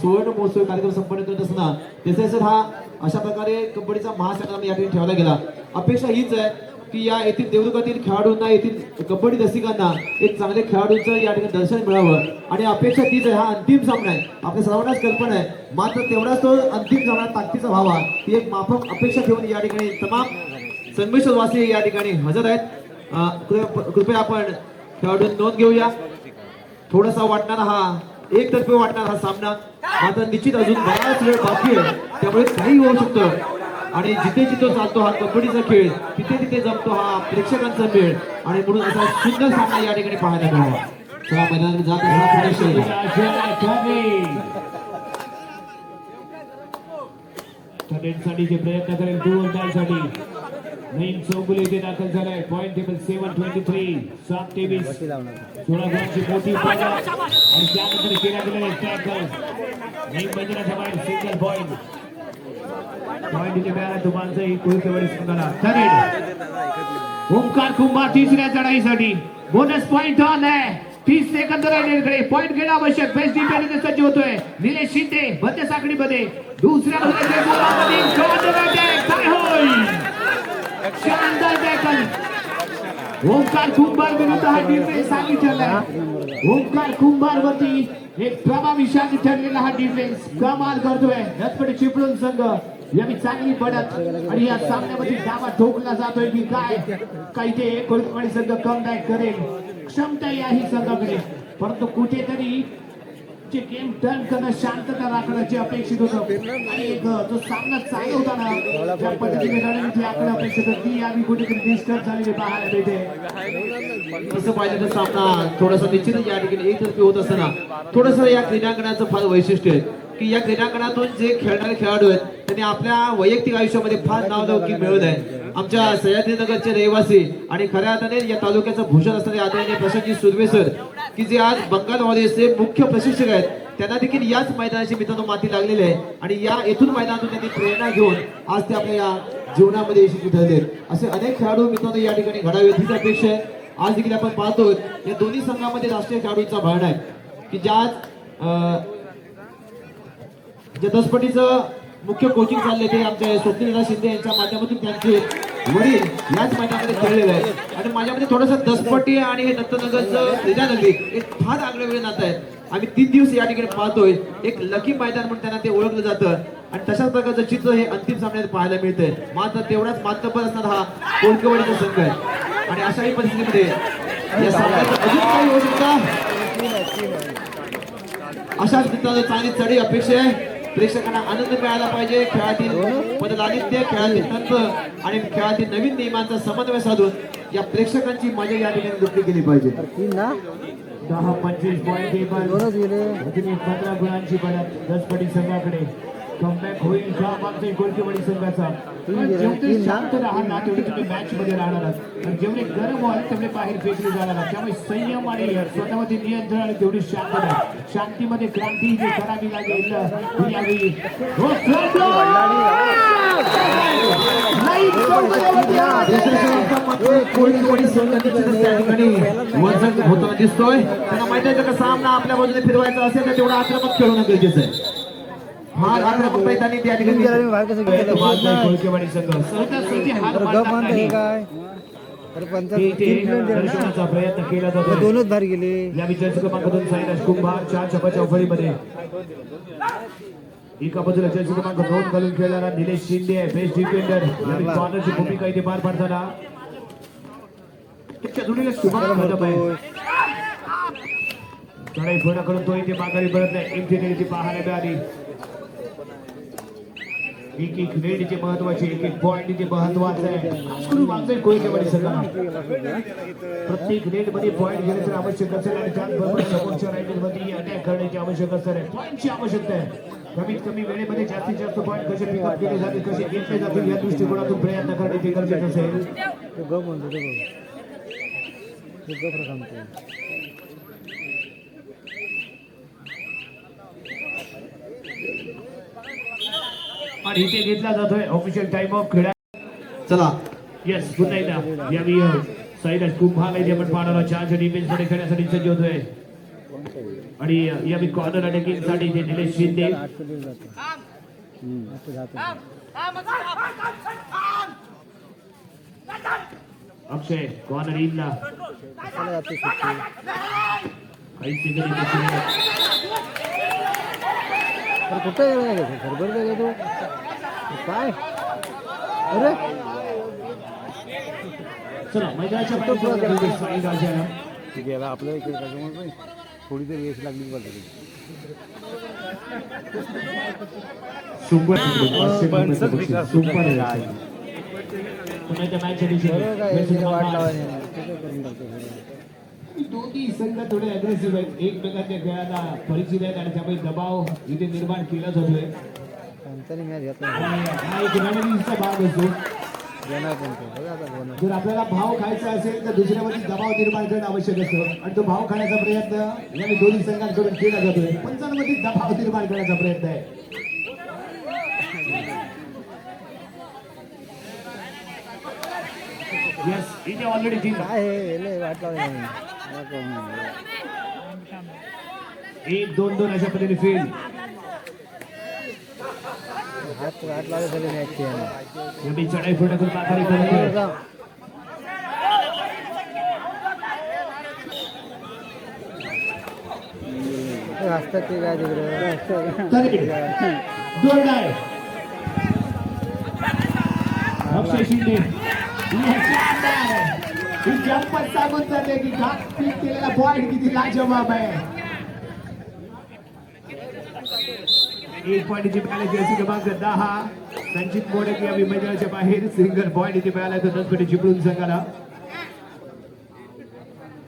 सुवर्ण महोत्सव कार्यक्रम संपन्न करत असताना त्याचा हा अशा प्रकारे कबड्डीचा महासंग्राम या ठिकाणी ठेवला गेला. अपेक्षा हीच आहे की या येथील देवदुर्गातील खेळाडूंना, येथील कबड्डी रसिकांना एक चांगले खेळाडूंचं या ठिकाणी दर्शन मिळावं. आणि अपेक्षा तीच आहे. हा अंतिम सामना आहे, आपल्या सर्वांनाच कल्पना आहे. मात्र तेवढाच तो अंतिम सामना ताकदीचा व्हावा ही एक माफक अपेक्षा ठेवून या ठिकाणी तमाम संगमेश्वरवासी या ठिकाणी हजर आहेत. कृपया आपण खेळाडूंनी नोंद घेऊया. थोडासा वाटणारा हा एकतर्फी वाटणारा हा सामना, मात्र निश्चित अजून बराच वेळ बाकी आहे, त्यामुळे काही होऊ शकतं. आणि जिथे जिथे चालतो हा कबड्डीचा खेळ, तिथे तिथे जमतो हा प्रेक्षकांचा खेळ. आणि म्हणून असा सुंदर सामना या ठिकाणी पाहायला मिळावा. चला मैदानात जात साठी प्रयत्न करेल 2-4 नईम चौगुले इथे दाखल झालाय. पॉइंट टेबल 7-23 7-23 16 गुणांची मोठी बढत आणि त्यानंतर केला गेलेला टॅकल. नईम मैदानाच्या बाहेर सिंगल पॉइंट इथे मिळाला तुम्हाला कोळकेवाडी संघाला. थर्ड ओमकार कुंभार तिसऱ्या चढाईसाठी बोनस पॉइंट आलाय. 30 सेकंद राहिलेकडे पॉईंट घेणं आवश्यक. बेस्ट डिफेंडर सज्ज होतोय निलेश शिंदे मध्य साखळीमध्ये. दुसऱ्या बदलाच्या गोलामध्ये counter attack काय होईल? शानदार टॅकल. ओंकार कुंभार विरुद्ध हा डिफेन्स सांगितलेला. ओंकार कुंभार वरती एक प्रभावशाली ठरलेला हा डिफेन्स कमाल करतोय. रथपडे चिपळूण संघ यावी चांगली पडत आणि या सामन्यामध्ये डावा ठोकला जातोय की काय काही ते कोळकवाडी संघ कमबॅक करेल. क्षमता याही संघाकडे परंतु कुठेतरी जे गेम टर्न करणं शांतता राखण्याचे अपेक्षित होतं आणि एक जो सामना चालू होता ना ज्या पद्धतीने रणनीती आखणं अपेक्षित होतं ती यावी कुठेतरी डिस्टर्ब झालेली पाहायला मिळते. तसं पाहिलं तर सामना थोडासा निश्चितच या ठिकाणी एकतर्फी होत असताना थोडंसं या क्रीडांगणाचं फार वैशिष्ट्य आहे की या क्रीडांगणातून जे खेळणारे खेळाडू आहेत त्यांनी आपल्या वैयक्तिक आयुष्यामध्ये फार नावलौकिक मिळवलं आहे. आमच्या सह्याद्रीनगरचे रहिवासी आणि खऱ्या अर्थाने या तालुक्याचं भूषण असणारे आदरणीय प्रशांतजी सुर्वे सर की जे आज बंगाल वॉरियर्सचे मुख्य प्रशिक्षक आहेत त्यांना देखील याच मैदानाची मित्रांनो माती लागलेली आहे आणि या येथून मैदानातून त्यांनी प्रेरणा घेऊन आज ते आपल्या या जीवनामध्ये यशस्वी ठरले. असे अनेक खेळाडू मित्रांनो या ठिकाणी घडावेत हीच अपेक्षा आहे. आज देखील आपण पाहतोय या दोन्ही संघामध्ये राष्ट्रीय खेळाडूंचा भरणा आहे की ज्या दसपटीचं मुख्य कोचिंग चालले ते आमच्या स्वप्नीलदा शिंदे यांच्या माध्यमातून त्यांचे वडील याच मैदानामध्ये खेळलेले आहेत आणि माझ्यामध्ये थोडंसं दसपटी आणि हे दत्तनगरचं क्रीडानगरी एक फार आगळेवेगळे नातं आहे. आम्ही 3 दिवस या ठिकाणी पाहतोय एक लकी मैदान म्हणून त्यांना ते ओळखलं जातं आणि तशाच प्रकारचं चित्र हे अंतिम सामन्यात पाहायला मिळतंय. मात्र तेवढाच मातब्बर असणारा हा कोळकवाडीचा संघ आहे आणि अशाही परिस्थितीमध्ये या सामन्यात अजून काही होऊ शकता अशाच मित्रांनो चांगली चढी अपेक्षा आहे. प्रेक्षकांना आनंद मिळाला पाहिजे. खेळातील पदलालित्य खेळातील तंत्र आणि खेळातील नवीन नियमांचा समन्वय साधून या प्रेक्षकांची मजा या ठिकाणी लुटली गेली पाहिजे. 10-25 पॉईंट दोनच गेले. 15 गुणांची बनत दसपटी संघाकडे. कमबॅक होईल का मागच्या कोळकवाडी संघाचा. जेवढे शांत राहणार तेवढे तुम्ही मॅच मध्ये राहणार आहात आणि जेवढे गरम व्हाल तेवढे बाहेर फेकले जाणार आहात. त्यामुळे संयम आणि स्वतःमध्ये नियंत्रण आणि तेवढी शांतता शांतीमध्ये क्रांती जे करावी लागेल यावेळी कोळकवाडी संघ निश्चितच त्या ठिकाणी वजन होताना दिसतोय. त्यांना माहिती आहे का सामना आपल्या बाजूने फिरवायचा असेल तर तेवढा आक्रमक खेळणं गरजेचं आहे. फार आक्रमक मैदानी त्या ठिकाणी कोळकवाडी संघ सहजासहजी हार मानतात नाही. दर्शनाचा प्रयत्न केला जातो. दोनच बाहेर गेले. या विजय क्रमांक 2 साईराज कुंभार 4 छपाच्या फळीमध्ये. एका बाजूला जर्सी क्रमांक 2 घालून खेळणारा निलेश शिंदे आहे बेस्ट डिफेंडर. या कॉर्नरची भूमिका इथे पार पाडताना त्याच्या जोडीला शुभम कदम आहे. चढाई पूर्ण करून तो इथे माघारी परत नाही. इथे पाहायला मिळाली. एक रेडचे महत्वाचे एक पॉइंट इथे महत्वाचा आहे. मागचे कोळकवाडी संघ प्रत्येक रेड मध्ये पॉइंट घेण्याची आवश्यक असेल आणि त्याचबरोबर समोरच्या रायडरमध्ये अटॅक करण्याची आवश्यक असते. पॉइंटची आवश्यकता आहे. कमीत कमी वेळेमध्ये जास्तीत जास्त पॉइंट कसे पिकअप केले जातील कसे घेतले जातील या दृष्टिकोनातून प्रयत्न करणे ते गरजेचं असेल. आणि इथे घेतला जातोय ऑफिशियल टाइम ऑफ क्रीडा. चला येस पुन्हा एकदा यावी साईराज कुंभार इथे आपण पाहणार चारच्या डिफेन्स मध्ये खेळण्यासाठी सज्ज होतोय आणि यावी कॉर्नर अटॅकिंग साठी इथे निलेश शिंदे. अक्षय कॉर्नर इनला काही सेकंद कुठे घरभर गेलो काय अरे चला मैदानाच्या गेला आपल्या इकडे त्याच्यामुळे थोडी तरी रेस लागली पाहिजे. दोन्ही संघ थोडे अग्रेसिव्ह आहेत. एकमेकांच्या खेळाला परिचित आहेत आणि त्यामुळे दबाव इथे निर्माण केला जातोय. हा एक रणनीतीचा भाग असतो. जर आपल्याला भाव खायचा असेल तर दुसऱ्यावरती दबाव निर्माण करणं आवश्यक असतं आणि तो भाव खाण्याचा प्रयत्न या दोन्ही संघांकडून केला जातोय. पंचांमध्ये दबाव निर्माण करण्याचा प्रयत्न आहे. इथे ऑलरेडी टीम काय वाट लावली एक दोन दोन अशा पद्धतीने फील्ड. हात लागले सगळे मॅच एवढी चढाई फोटा करून आखाडी करतोय. असतात ते काय तिकडे तरी दोन डाय. अक्षय शिंदे ही जंपच सांगून चालले की घात पीक केलेला पॉइंट किती लाजवाब आहे. एक पॉइंट इथे मिळाले जर्सी क्रमांक 10 संचित मोडक या मैदानाच्या बाहेर. सिंगल पॉइंट इथे मिळाला तर दसपटे चिपळूण संघाला.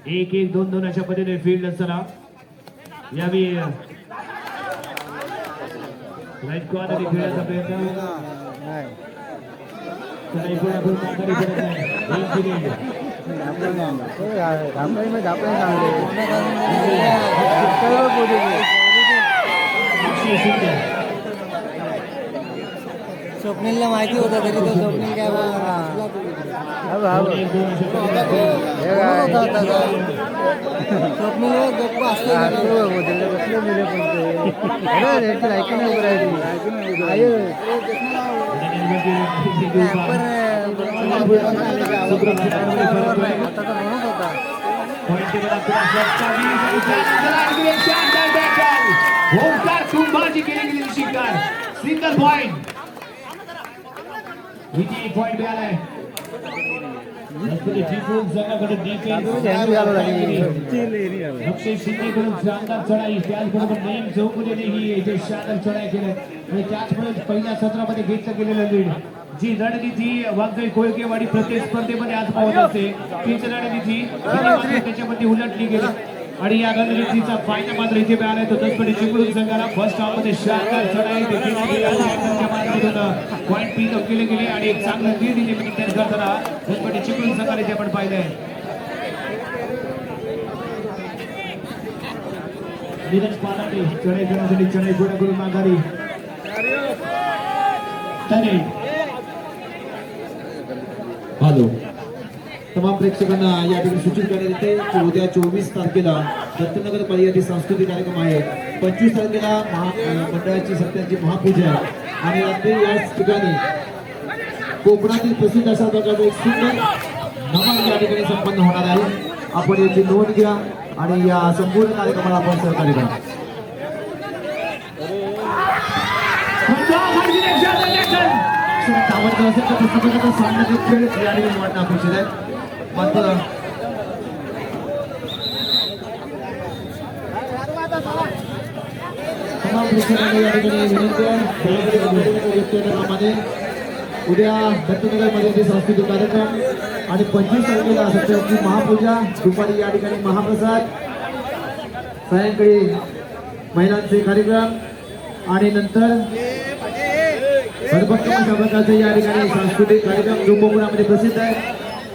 1-1 2-2 अशा पद्धतीने फील्ड असताना यावी राईट कॉर्नर खेळण्याचा प्रयत्न. नाही चढाई पुढे आपण माघारी पडत नाही. एक विकेट. अक्षय शिंदे स्वप्नीलला माहिती होतं तरी तो स्वप्नील काय स्वप्नील गप्प असले ओंकार कुंभारची केली गेलेली शिकार. Single point. इथे एक पॉइंट मिळालाय. चिपळूण संघाकडे अक्षय शिंदेकडून शानदार चढाई. त्याचबरोबर नेम चौकुलेने ही जे शानदार चढाई केली आणि त्याचबरोबर पहिल्या सत्रामध्ये घेतलं गेलेलं लीड. जी रणनीती वाघजाई कोळकेवाडी प्रत्येक स्पर्धेमध्ये आज पाहत असते तीच रणनीती त्याच्यामध्ये उलटली गेली आणि या रणनीतीचा फायदा मात्र इथे मिळाला. तो दसपटे चिपळूण संघाला फर्स्ट हाफ मध्ये शानदार चढाई पॉइंट पिक अप केले गेले आणि एक चांगलं लीड इथे मेंटेन करताना दसपटे चिपळूण संघाला इथे आपण पाहिलंय. नीरज पाटाटे चढाई करण्यासाठी चढाई पुढे करून माघारी. हॅलो तमाम प्रेक्षकांना या ठिकाणी सूचित करण्यात येते की उद्या 24 तारखेला दत्तनगर पर्यटन सांस्कृतिक कार्यक्रम आहे. 25 तारखेला मंडळाची सत्याची महापूजा आहे आणि रात्री याच ठिकाणी कोकणातील प्रसिद्ध अशा प्रकारचा एक सुंदर नमन या ठिकाणी संपन्न होणार आहे. आपण याची नोंद घ्या आणि या संपूर्ण कार्यक्रमाला आपण सहकार्य करा. सावध असेल तर पुस्तकाचा सामना खेळ या ठिकाणी वाटणं अपेक्षित आहे. मात्र तमाम प्रेक्षकांना या ठिकाणी विनंती आहे उद्या दत्तनगरमध्ये सांस्कृतिक कार्यक्रम आणि 25 तारखेला सत्याची महापूजा. दुपारी या ठिकाणी महाप्रसाद, सायंकाळी महिलांचे कार्यक्रम आणि नंतर सर्वोत्तम प्रकारचे या ठिकाणी सांस्कृतिक कार्यक्रम जो कोकणामध्ये प्रसिद्ध आहे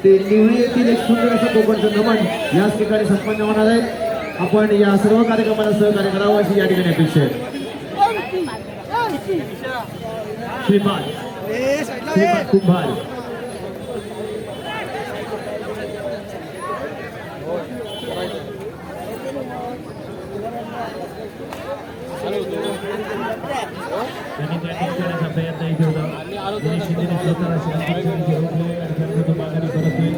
ते निवळी येथील एक सुंदर असं कोकणचं नमन याच ठिकाणी संपन्न होणार आहे. आपण या सर्व कार्यक्रमाला सहकार्य करावं अशी या ठिकाणी अपेक्षा आहे. श्रीपाद कुंभार त्यांनी बॅटिंग करण्याचा प्रयत्न इथे होता. शिंदेने स्वतःला माघारी करतोय.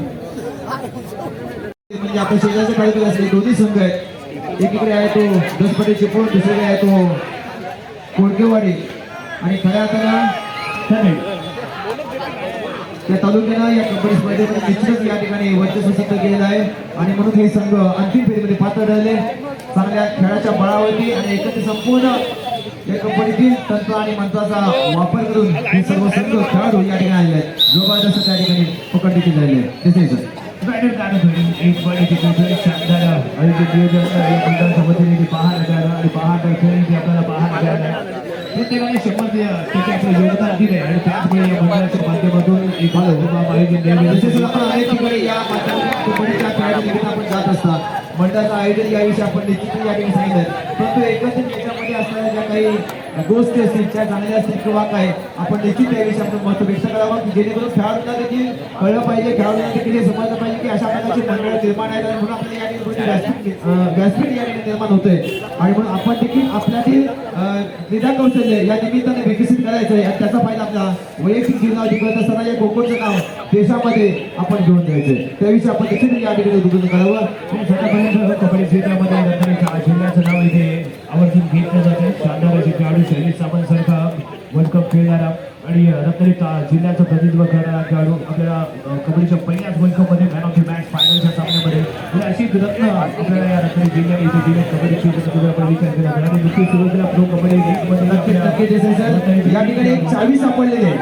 म्हणजे आपण शेजारचे कार्यक्रम असले दोन्ही संघ आहेत. एकीकडे आहे तो दसपटे चिपळूण, दुसरीकडे आहे तो कोळकेवाडी आणि खऱ्या अर्थानं त्या तालुक्याला या कबड्डी स्पर्धेमध्ये निश्चितच या ठिकाणी वर्चस्व सिद्ध केलेलं आहे आणि म्हणून हे संघ अंतिम फेरीमध्ये पात्र ठरले. चांगल्या खेळाच्या बळावरती आणि एकत्र संपूर्ण या कबड्डीतील तंत्र आणि मंत्राचा वापर करून हे सर्व संघ खेळाडू या ठिकाणी आलेले आहेत. जबरदस्त त्या ठिकाणी पकड देखील झालेली आहे. बॅटर काढत होती एक बॉल तिथे शानदार आणि ते नियोजन सोबतीने पाहायला मिळालं आणि पाहता खेळ आपल्याला पाहायला मिळालं. प्रत्येकाने 100% आपलं योगदान दिलं आहे आणि त्याचमुळे या मंडळाच्या माध्यमातून एक आयोजन आपण अनेक ठिकाणी या आपण जात असतात. मंडळाचा आयोजन याविषयी आपण निश्चित या ठिकाणी सांगितलं, परंतु एकंदरीत याच्यामध्ये असणाऱ्या ज्या काही गोष्टी असतील त्या चांगल्या असतील किंवा काय आपण निश्चित त्याविषयी आपण मत व्यक्त करावं की जेणेकरून खेळाडूंना देखील कळलं पाहिजे, खेळाडूंना देखील हे समजलं पाहिजे की अशा प्रकारची मंडळ निर्माण आहेत आणि म्हणून आपल्याला या ठिकाणी व्यासपीठ या ठिकाणी निर्माण होतंय आणि म्हणून आपण देखील आपल्यातील क्रीडा कौशल्य या निमित्ताने विकसित करायचं आहे आणि त्याचा फायदा आपला वैयक्तिक जीवनावर करत असताना या कोकणचं नाव देशामध्ये आपण घेऊन जायचंय, त्याविषयी आपण देखील या ठिकाणी उद्बोधन करावं. सगळ्यापर्यंत कबड्डी क्षेत्रामध्ये रत्नागिरी जिल्ह्याचं नाव इथे आवर्जून घेतलं जातं. शानदार असे खेळाडू शैलेश सावंत सारखा वर्ल्ड कप खेळणारा आणि रत्नागिरी जिल्ह्याचं प्रतिनिधित्व करणारा खेळाडू आपल्याला कबड्डीच्या पहिल्याच वर्ल्ड कप मध्ये मॅन ऑफ द मॅच फायनलच्या सामन्यामध्ये म्हणजे अशीच रत्न आपल्याला या रत्नागिरी जिल्ह्यात इथे दिले. कबड्डी क्षेत्राचा आपण विचार केला आणि नुकतीच सुरुवातीला प्रो कबड्डी लीगमध्ये या ठिकाणी एक चावी सापडलेली आहे,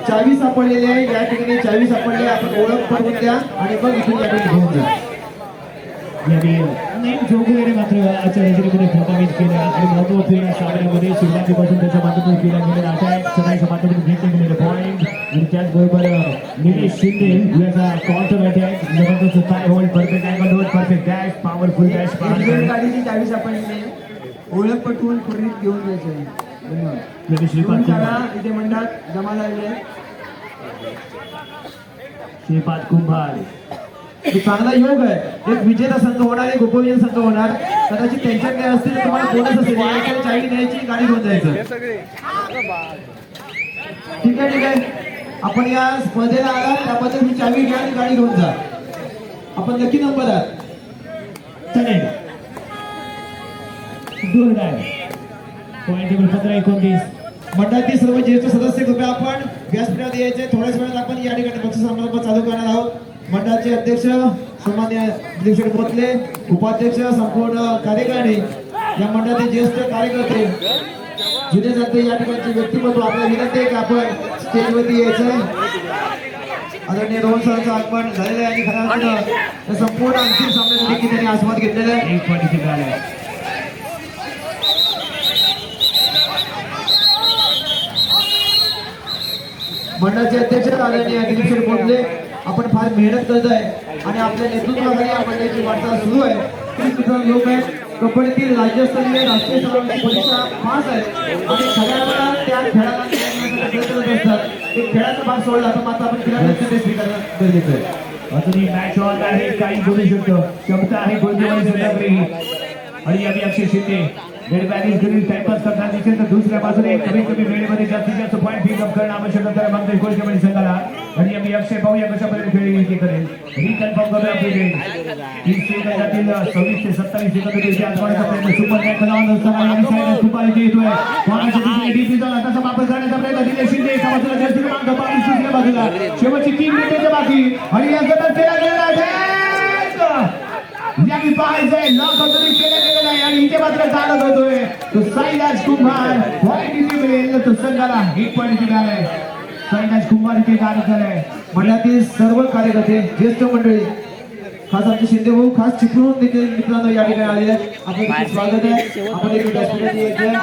चावी सापडलेली आहे, या ठिकाणी चावी सापडली आहे, आपण ओळख करून द्या आणि मग इथून या ठिकाणी घेऊन जा. नाही जोगुले मात्र आजच्या नजरेमध्ये प्रभावित केल्या आणि महत्वपूर्ण सामन्यामध्ये सुरुवातीपासून त्याच्या माध्यमातून केला गेलेला अटॅक सगळ्याच्या माध्यमातून घेतले गेलेले पॉईंट आणि त्याचबरोबर निलेश शिंदे याचा काउंटर अटॅक जबरदस्त thigh hold perfect angle hold perfect dash powerful dash गाडीची चावी सापडली, ओळख पटवून पूर्वीत घेऊन जायचं. धन्यवाद. श्रीपाद इथे मंडळात जमा झालेले श्रीपाद कुंभार एक चांगला योग आहे, एक विजेता संघ होणार, एक उपविजेता संघ होणार, कदाचित त्यांच्याकडे असतील तर तुम्हाला बोनस असेल, याकडे चावी न्यायची गाडी घेऊन जायचं. ठीक आहे, ठीक आहे, आपण या स्पर्धेला आला त्याबद्दल ही चावी घ्या आणि गाडी घेऊन जा. आपण नक्की नंबर आहात. चालेल गुड आहे पॉईंट टेबल 15-29 मंडळातील सर्व ज्येष्ठ सदस्य कृपया आपण व्यासपीठात यायचे. थोड्याच वेळात आपण या ठिकाणी बक्षीस समारंभ चालू करणार आहोत. मंडळाचे अध्यक्ष सन्मान्य दिलीप शेठ भोसले, उपाध्यक्ष, संपूर्ण कार्यकारिणी, या मंडळाचे ज्येष्ठ कार्यकर्ते, जुने जाते या ठिकाणचे व्यक्तिमत्व, आपल्याला विनंती आहे की आपण स्टेजवरती यायचंय. आदरणीय रोहन सरांचं आगमन झालेलं आहे आणि खऱ्या अर्थानं या संपूर्ण अंतिम सामन्यात देखील त्यांनी आस्वाद घेतलेला आहे. एक पॉईंट इथे झाला. मंडळाचे अध्यक्ष आदरणीय दिलीप शेठ भोसले, आपण फार मेहनत करत आहे आणि आपल्या नेतृत्वाखाली या मंडळाची वाटचाल सुरू आहे. खूप लोक आहेत, कबड्डीतील राज्यस्तरीय राष्ट्रीय स्तरावरची परीक्षा पास आहेत आणि सगळ्यांना त्या खेळाला प्रयत्न करत असतात. एक खेळाचा भाग सोडला तर मात्र आपण खेळाला स्वीकारणं गरजेचं आहे. अजूनही मॅच ऑन आहे, काही बोलू शकतो, क्षमता आहे गोलंदाजी आणि यावी अक्षय शिंदे गडबॅगीज घरी टाइमपास करताना दिसेल तर दुसऱ्या बाजूने कमीत कमी वेळेमध्ये जास्तीत जास्त पॉईंट पिकअप करणं आवश्यक असणाऱ्या मागच्या गोलकेमध्ये संघाला आणि आम्ही अक्षय पाहूया कशा प्रकारे खेळ विजय करेल. रिकन्फर्म करूया आपली वेळ 30 सेकंदातील 26 ते 27 सेकंद इथे आजमावण्याचा प्रयत्न सुपर बॅक लावून असताना आणि साईड सुपर इथे येतोय. कोणाच्या दिशेने डीपी जाऊन आताचा वापस करण्याचा प्रयत्न दिलेश शिंदे एका बाजूला जर्सी क्रमांक 22 दुसऱ्या बाजूला शेवटची 3 मिनिटे बाकी आणि या गटात केला गेलेला आहे. यानी पाहायचंय लॉकअपरी केलं गेलेलं आहे आणि इथे मात्र चालत होतोय तो साईराज कुंभार पॉईंट इथे मिळेल तो संघाला 1 पॉईंट मिळालाय. साईराज कुंभार इथे चालत झालाय. मंडळातील सर्व कार्यकर्ते, ज्येष्ठ मंडळी, खास आमचे शिंदे भाऊ, खास चिपळूण देखील मित्रांनो या ठिकाणी आलेले आहेत. आपलं स्वागत आहे. आपण देखील व्यासपीठावरती यायचंय.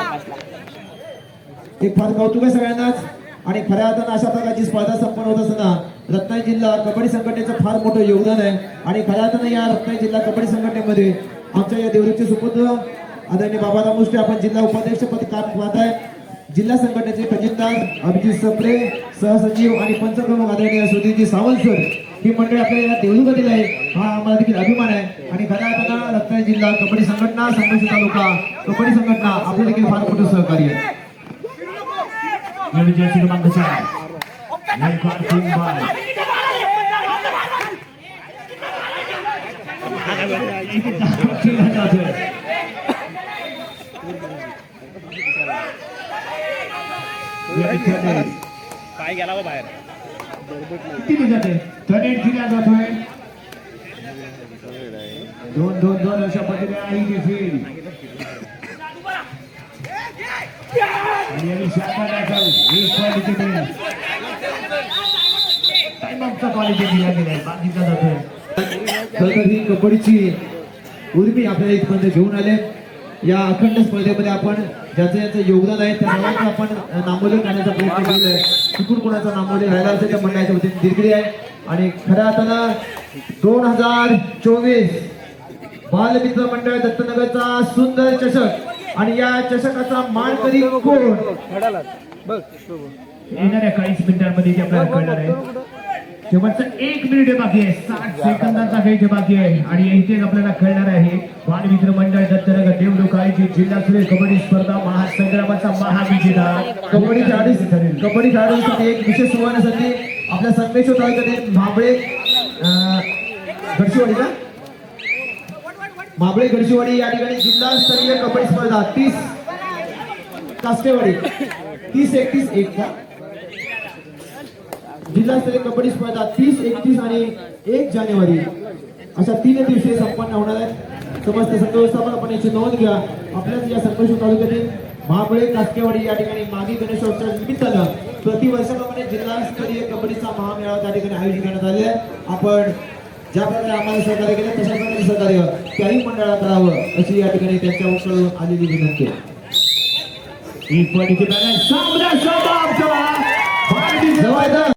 एक फार कौतुक आहे सगळ्यांनाच आणि खऱ्या अर्थानं अशा प्रकारची स्पर्धा संपन्न होत असताना रत्नागिरी जिल्हा कबड्डी संघटनेचं फार मोठं योगदान आहे आणि खऱ्या अर्थानं या रत्नागिरी जिल्हा कबड्डी संघटनेमध्ये आमच्या या देवरूपचे सुपुत्र आदरणीय बाबाराव मुष्टे आपण जिल्हा उपाध्यक्षपद काम पाहत आहे. जिल्हा संघटनेचे खजिनदार अभिजित सप्रे, सहसचिव आणि पंचप्रमुख आदरणीय सुधीरजी सावंत सर, ही मंडळी आपल्याला या देवरूपतील आहे. हा आम्हाला देखील अभिमान आहे आणि खऱ्या अर्थानं रत्नागिरी जिल्हा कबड्डी संघटना, संघर्ष तालुका कबड्डी संघटना आपल्या देखील फार मोठं सहकार्य आहे. जर्सी क्रमांक 4 नायकवाड कुंभार केला जातोय. काय गेला बाहेर किती जाते 38 केला जातोय. 2-2-2 अशा पद्धतीने आहे ती फील्ड आणि यांनी शाखा दाखल 1 पॉईंट इथे मिळेल. टाइम ऑफचा क्वालिटी दिला गेलाय बाकीचा जातोय. खरं ही कबड्डीची उर्मी आपल्याला इथपर्यंत घेऊन आले. या अखंड स्पर्धेमध्ये आपण ज्याचं याचं योगदान आहे त्या सर्वांचं आपण नामोल्लेख करण्याचा प्रयत्न केलेला आहे. चुकून कोणाचा नामोल्लेख राहिला असेल त्या मंडळाच्या वतीने दिलगिरी आहे आणि खऱ्या अर्थानं 2024 बालमित्र मंडळ दत्तनगरचा सुंदर चषक आणि या चषकाचा मानकरी कोण येणाऱ्या 40 मिनिटांमध्ये ते आपल्याला कळणार आहे. शेवटचं 1 मिनिट बाकी आहे, 60 सेकंदाचा खेळ बाकी आहे आणि इथे आपल्याला कळणार आहे बालमित्र मंडळ दत्तनगर देवरुख आयोजित जिल्हास्तरीय कबड्डी स्पर्धा महासंग्रामाचा महाविजेता कबड्डी खेळाडूंसाठी एक विशेष सुवर्ण संधी आपल्या संगमेश्वर तालुक्यातील माबळे गडचिवाडी या ठिकाणी जिल्हास्तरीय कबड्डी स्पर्धा 30 कास्टेवाडी 30-31 का जिल्हास्तरीय कबड्डी स्पर्धा 30, 31 आणि 1 जानेवारी अशा 3 दिवशी संपन्न होणार आहेत. समस्त संघ व्यवस्थापन आपण याची नोंद घ्या. आपल्याच या संगमेश्वर तालुक्यातील महाबळे कास्केवाडी या ठिकाणी मागी गणेशोत्सव निमित्तानं प्रतिवर्षाप्रमाणे जिल्हास्तरीय कबड्डीचा महामेळावा त्या ठिकाणी आयोजित करण्यात आलेला आहे. आपण ज्या प्रकारे आम्हाला सहकार्य केलं तशा प्रकारे सहकार्य त्याही मंडळाला करावं अशी या ठिकाणी त्यांच्याकडून आलेली विनंती आहे. एक पॉईंट इथे बॅलन्स सामना समाप्त. जवळ